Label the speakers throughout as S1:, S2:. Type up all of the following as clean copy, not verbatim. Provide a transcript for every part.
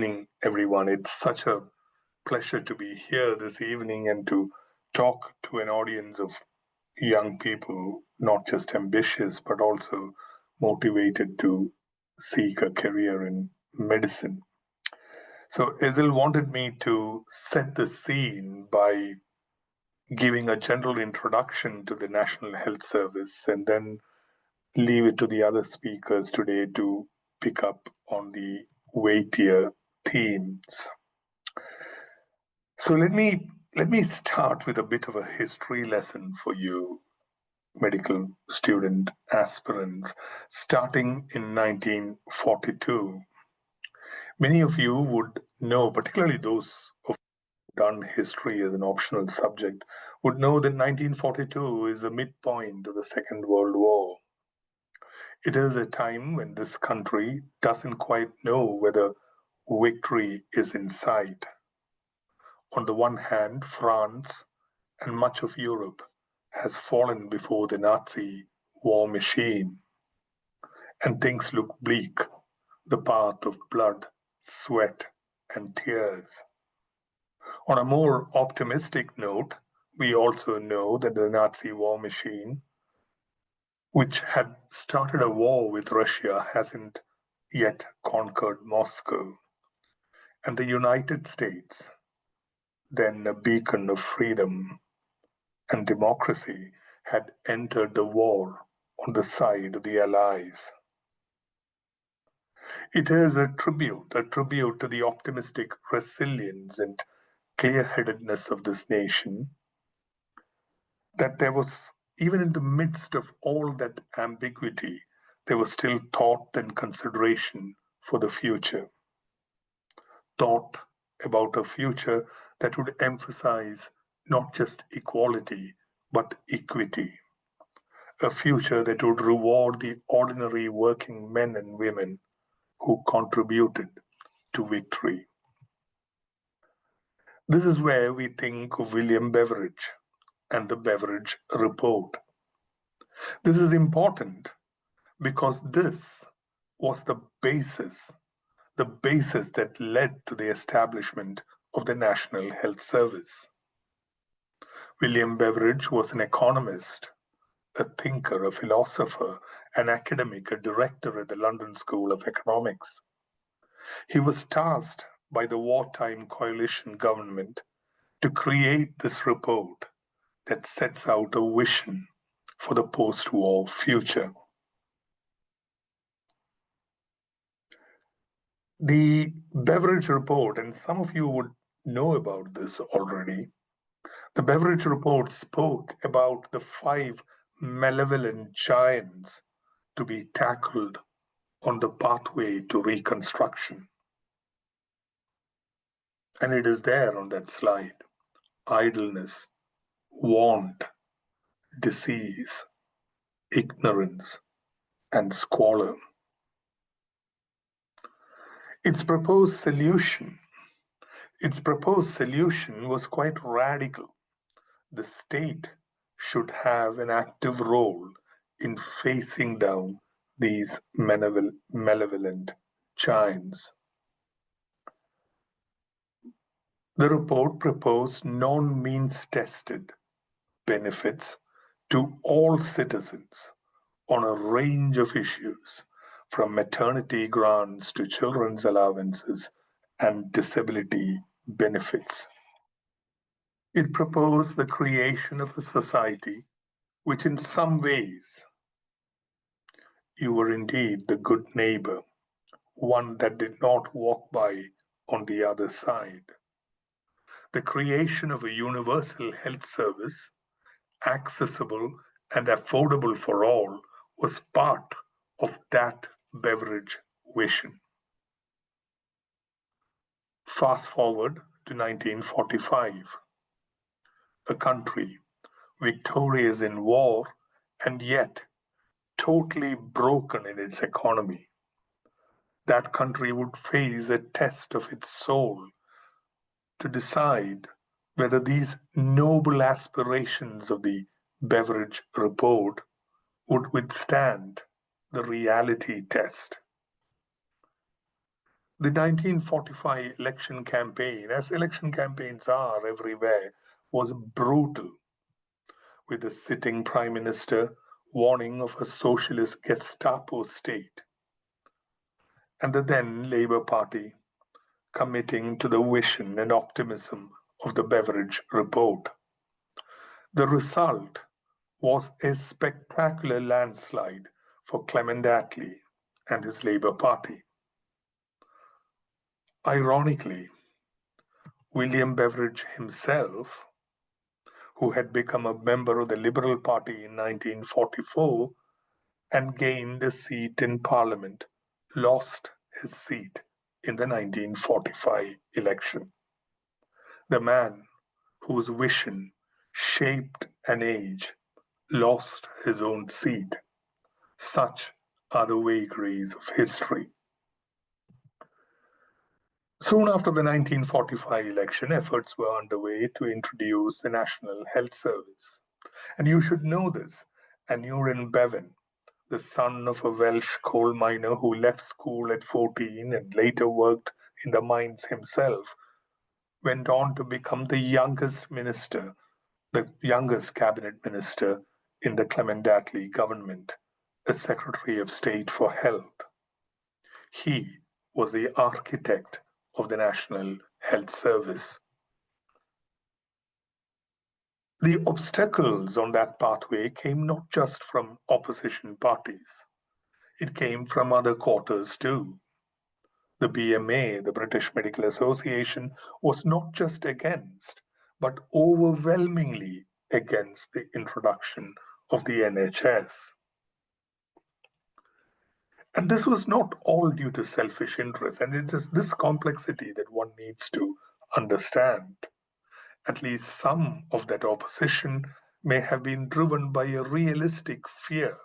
S1: Evening, everyone. It's such a pleasure to be here this evening and to talk to an audience of young people, not just ambitious, but also motivated to seek a career in medicine. So, Ezel wanted me to set the scene by giving a general introduction to the National Health Service and then leave it to the other speakers today to pick up on the weightier themes. So let me start with a bit of a history lesson for you, medical student aspirants, starting in 1942. Many of you would know, particularly those of done history as an optional subject, would know that 1942 is the midpoint of the Second World War. It is a time when this country doesn't quite know whether victory is in sight. On the one hand, France and much of Europe has fallen before the Nazi war machine, and things look bleak, the path of blood, sweat, and tears. On a more optimistic note, we also know that the Nazi war machine, which had started a war with Russia, hasn't yet conquered Moscow. And the United States, then a beacon of freedom and democracy, had entered the war on the side of the Allies. It is a tribute to the optimistic resilience and clear-headedness of this nation, that there was, even in the midst of all that ambiguity, there was still thought and consideration for the future. Thought about a future that would emphasize not just equality, but equity. A future that would reward the ordinary working men and women who contributed to victory. This is where we think of William Beveridge and the Beveridge Report. This is important because this was the basis that led to the establishment of the National Health Service. William Beveridge was an economist, a thinker, a philosopher, an academic, a director at the London School of Economics. He was tasked by the wartime coalition government to create this report that sets out a vision for the post-war future. The Beveridge Report, and some of you would know about this already, the Beveridge Report spoke about the 5 malevolent giants to be tackled on the pathway to reconstruction. And it is there on that slide: idleness, want, disease, ignorance, and squalor. Its proposed solution was quite radical. The state should have an active role in facing down these malevolent giants. The report proposed non-means tested benefits to all citizens on a range of issues, from maternity grants to children's allowances and disability benefits. It proposed the creation of a society which, in some ways, you were indeed the good neighbor, one that did not walk by on the other side. The creation of a universal health service, accessible and affordable for all, was part of that Beveridge vision. Fast forward to 1945, a country victorious in war and yet totally broken in its economy. That country would face a test of its soul to decide whether these noble aspirations of the Beveridge Report would withstand the reality test. The 1945 election campaign, as election campaigns are everywhere, was brutal, with the sitting prime minister warning of a socialist Gestapo state, and the then Labour Party committing to the vision and optimism of the Beveridge report. The result was a spectacular landslide for Clement Attlee and his Labour Party. Ironically, William Beveridge himself, who had become a member of the Liberal Party in 1944 and gained a seat in Parliament, lost his seat in the 1945 election. The man whose vision shaped an age lost his own seat. Such are the vagaries of history. Soon after the 1945 election, efforts were underway to introduce the National Health Service. And you should know this. Aneurin Bevan, the son of a Welsh coal miner who left school at 14 and later worked in the mines himself, went on to become the youngest cabinet minister in the Clement Attlee government, the Secretary of State for Health. He was the architect of the National Health Service. The obstacles on that pathway came not just from opposition parties. It came from other quarters too. The BMA, the British Medical Association, was not just against, but overwhelmingly against the introduction of the NHS. And this was not all due to selfish interest, and it is this complexity that one needs to understand. At least some of that opposition may have been driven by a realistic fear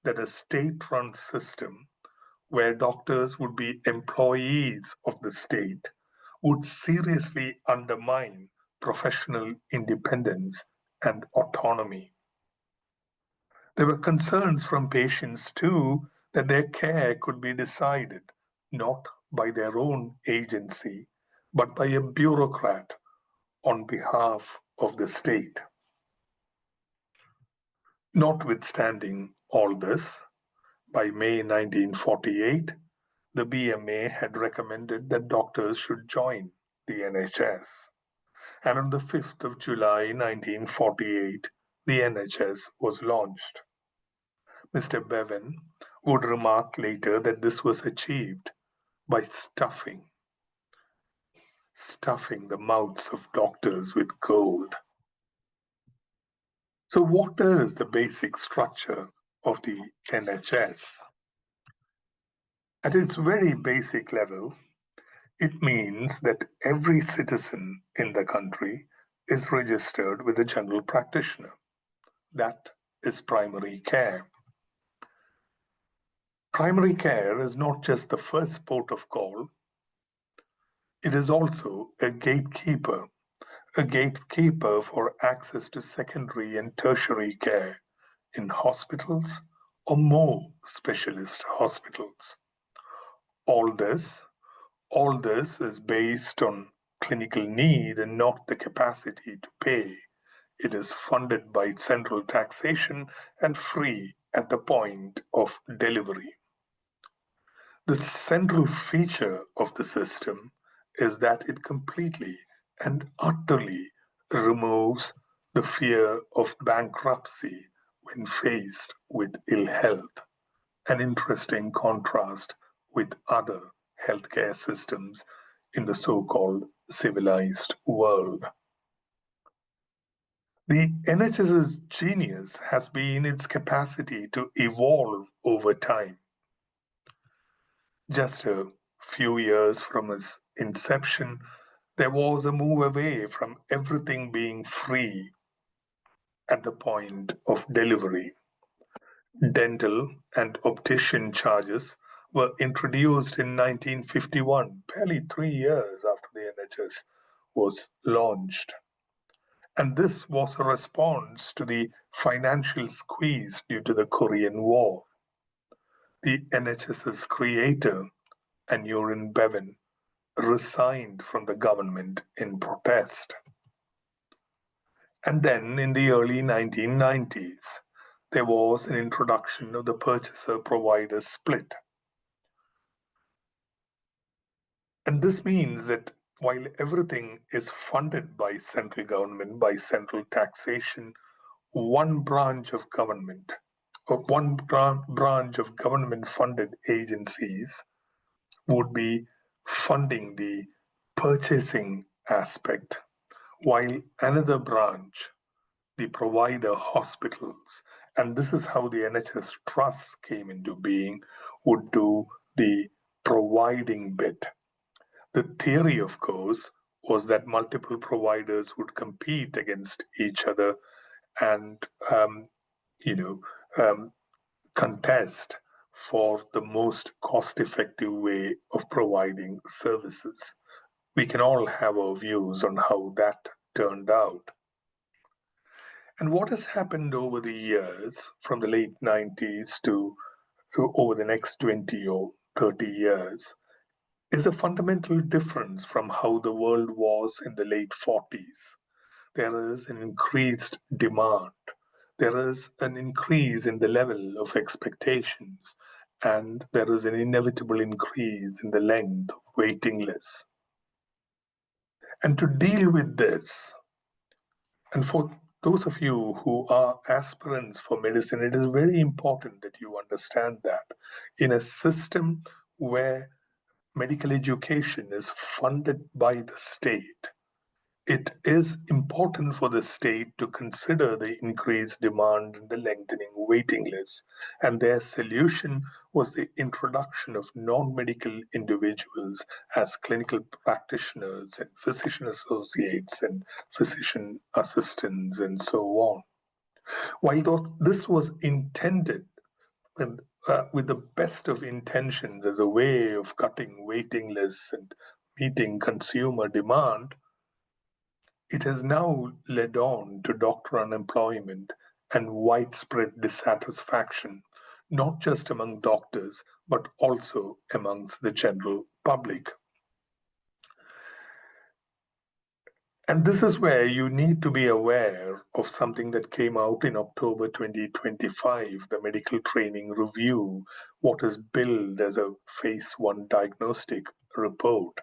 S1: that a state-run system where doctors would be employees of the state would seriously undermine professional independence and autonomy. There were concerns from patients too that their care could be decided not by their own agency, but by a bureaucrat on behalf of the state. Notwithstanding all this, by May 1948, the BMA had recommended that doctors should join the NHS. And on the 5th of July 1948, the NHS was launched. Mr. Bevan would remark later that this was achieved by stuffing the mouths of doctors with gold. So what is the basic structure of the NHS? At its very basic level, it means that every citizen in the country is registered with a general practitioner. That is primary care. Primary care is not just the first port of call, it is also a gatekeeper for access to secondary and tertiary care in hospitals or more specialist hospitals. All this is based on clinical need and not the capacity to pay. It is funded by central taxation and free at the point of delivery. The central feature of the system is that it completely and utterly removes the fear of bankruptcy when faced with ill health, an interesting contrast with other healthcare systems in the so-called civilized world. The NHS's genius has been its capacity to evolve over time. Just a few years from its inception, there was a move away from everything being free at the point of delivery. Dental and optician charges were introduced in 1951, barely 3 years after the NHS was launched. And this was a response to the financial squeeze due to the Korean War. The NHS's creator, and William Beveridge resigned from the government in protest. And then in the early 1990s, there was an introduction of the purchaser-provider split. And this means that while everything is funded by central government, by central taxation, one branch of government, or one branch of government-funded agencies would be funding the purchasing aspect, while another branch, the provider hospitals, and this is how the NHS Trust came into being, would do the providing bit. The theory, of course, was that multiple providers would compete against each other and, you know, contest for the most cost-effective way of providing services. We can all have our views on how that turned out. And what has happened over the years, from the late 90s to over the next 20 or 30 years, is a fundamental difference from how the world was in the late 40s. There is an increased demand. There is an increase in the level of expectations, and there is an inevitable increase in the length of waiting lists. And to deal with this, and for those of you who are aspirants for medicine, it is very important that you understand that in a system where medical education is funded by the state, it is important for the state to consider the increased demand and the lengthening waiting lists. And their solution was the introduction of non-medical individuals as clinical practitioners and physician associates and physician assistants and so on. While this was intended with the best of intentions as a way of cutting waiting lists and meeting consumer demand, it has now led on to doctor unemployment and widespread dissatisfaction, not just among doctors, but also amongst the general public. And this is where you need to be aware of something that came out in October 2025, the Medical Training Review, what is billed as a Phase 1 diagnostic report.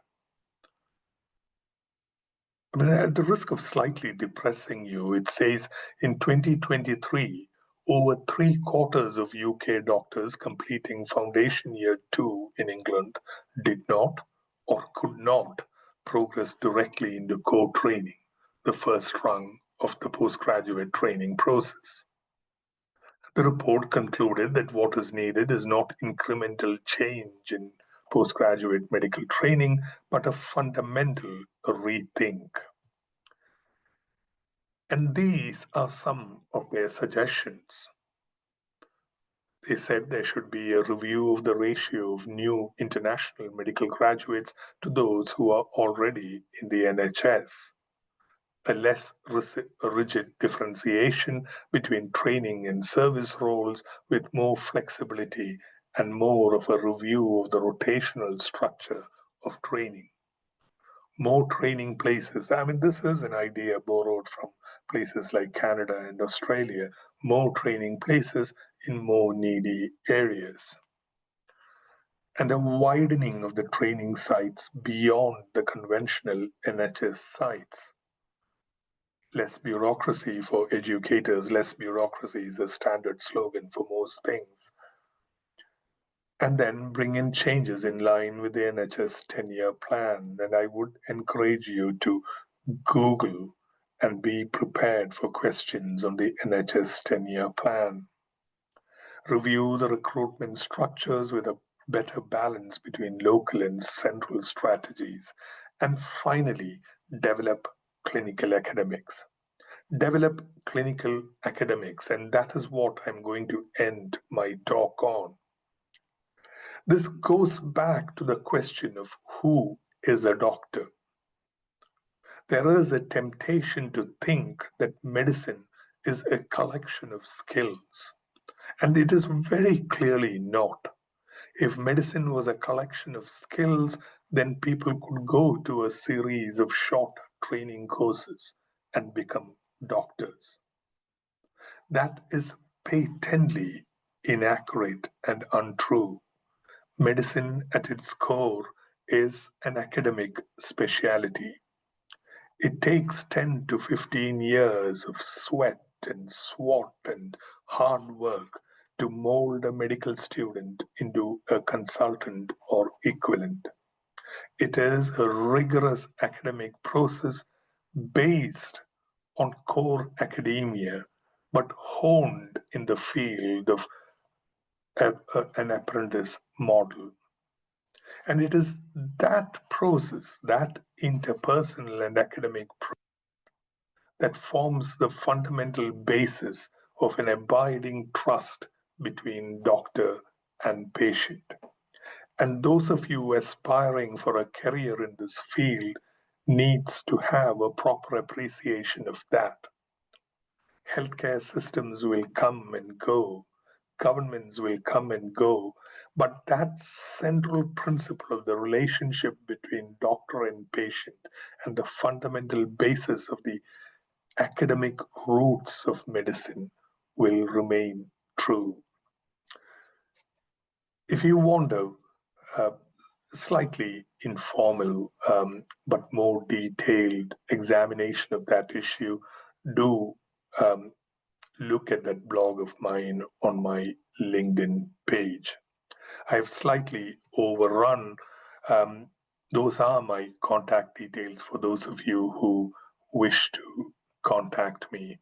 S1: I mean, at the risk of slightly depressing you, it says in 2023, over 3/4 of UK doctors completing Foundation Year 2 in England did not or could not progress directly into core training, the first rung of the postgraduate training process. The report concluded that what is needed is not incremental change in postgraduate medical training, but a fundamental rethink. And these are some of their suggestions. They said there should be a review of the ratio of new international medical graduates to those who are already in the NHS, a less rigid differentiation between training and service roles with more flexibility and more of a review of the rotational structure of training. More training places. I mean, this is an idea borrowed from places like Canada and Australia. More training places in more needy areas. And a widening of the training sites beyond the conventional NHS sites. Less bureaucracy for educators, less bureaucracy is a standard slogan for most things. And then bring in changes in line with the NHS 10-year plan. And I would encourage you to Google and be prepared for questions on the NHS 10-year plan. Review the recruitment structures with a better balance between local and central strategies. And finally, develop clinical academics. Develop clinical academics, and that is what I'm going to end my talk on. This goes back to the question of who is a doctor. There is a temptation to think that medicine is a collection of skills, and it is very clearly not. If medicine was a collection of skills, then people could go to a series of short training courses and become doctors. That is patently inaccurate and untrue. Medicine at its core is an academic specialty. It takes 10 to 15 years of sweat and swat and hard work to mold a medical student into a consultant or equivalent. It is a rigorous academic process based on core academia, but honed in the field of an apprentice model. And it is that process, that interpersonal and academic process, that forms the fundamental basis of an abiding trust between doctor and patient. And those of you aspiring for a career in this field needs to have a proper appreciation of that. Healthcare systems will come and go, governments will come and go, but that central principle of the relationship between doctor and patient and the fundamental basis of the academic roots of medicine will remain true. If you want a slightly informal but more detailed examination of that issue, do look at that blog of mine on my LinkedIn page. I've slightly overrun. Those are my contact details for those of you who wish to contact me.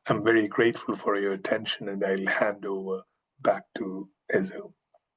S1: I'm very grateful for your attention, and I'll hand over back to Ezel.